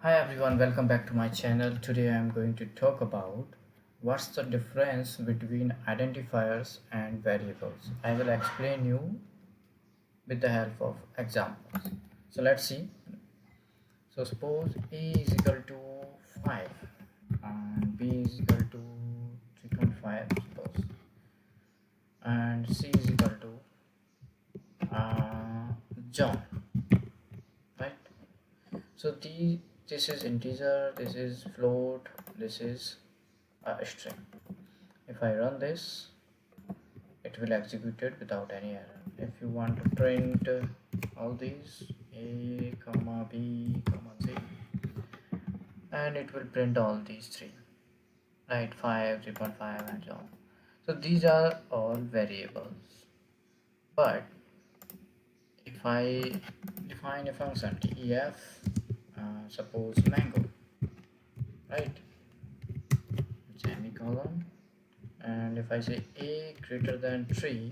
Hi everyone, welcome back to my channel. Today I am going to talk about what's the difference between identifiers and variables. I will explain you with the help of examples. So let's see. So suppose A is equal to 5 and B is equal to 3.5 suppose, and C is equal to John, right? So this is integer, this is float, this is a string. If I run this, it will execute it without any error. If you want to print all these a comma b comma c, and it will print all these three, right? 5, 3.5 and so on. So these are all variables. But if I define a function def, suppose mango, right, semicolon, and if I say a greater than 3,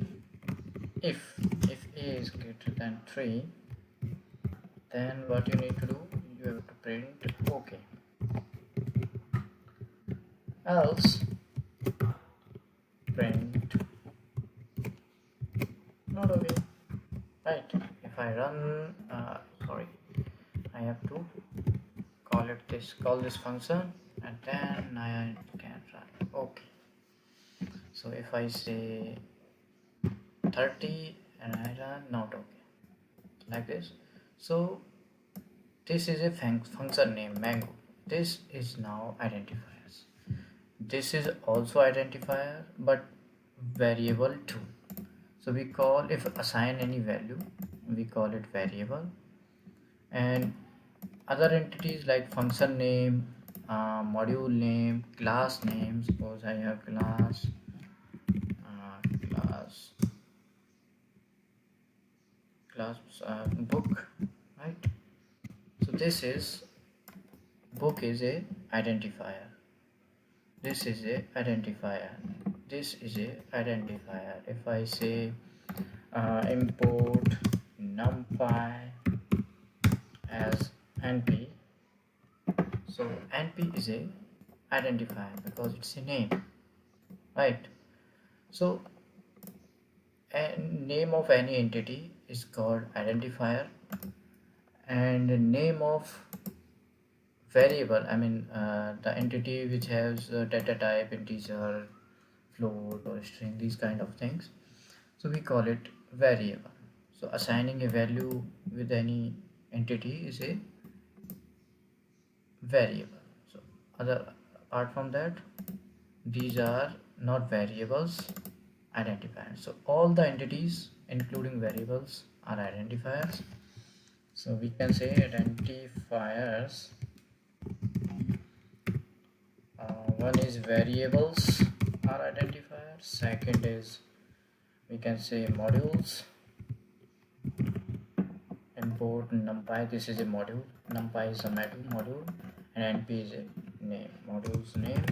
if a is greater than 3, then what you need to do, you have to print okay, else print not okay, right? If I run sorry, I have to call this function, and then I can run okay. So if I say 30 and I run not okay, like this. So this is a function name mango. This is now identifiers. This is also identifier but variable too. So we call, if assign any value, we call it variable, and other entities like function name, module name, class name. Suppose I have class book, right? So this is book is a identifier. This is a identifier. This is a identifier. If I say import numpy as np, so np is a identifier because it's a name, right? So a name of any entity is called identifier, and the name of variable, I mean the entity which has data type integer, float or string, these kind of things, so we call it variable. So assigning a value with any entity is a variable. So other apart from that, these are not variables, identifiers. So all the entities including variables are identifiers. So we can say identifiers, one is variables are identifiers, second is we can say modules. Import numpy, this is a module, numpy is a module, and np is a name, module's name,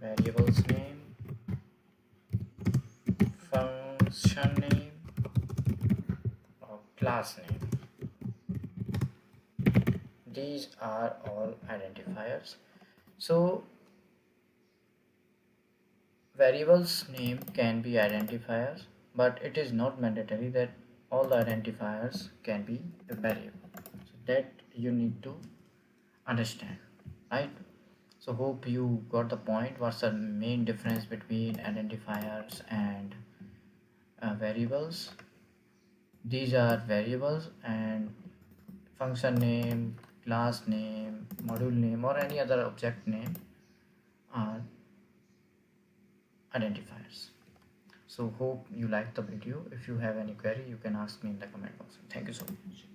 variable's name, function name or class name. These are all identifiers. So variables name can be identifiers, but it is not mandatory that all the identifiers can be a variable. So that you need to understand, right? So hope you got the point. What's the main difference between identifiers and variables? These are variables, and function name, class name, module name or any other object name are identifiers. So hope you liked the video. If you have any query, you can ask me in the comment box. Thank you so much.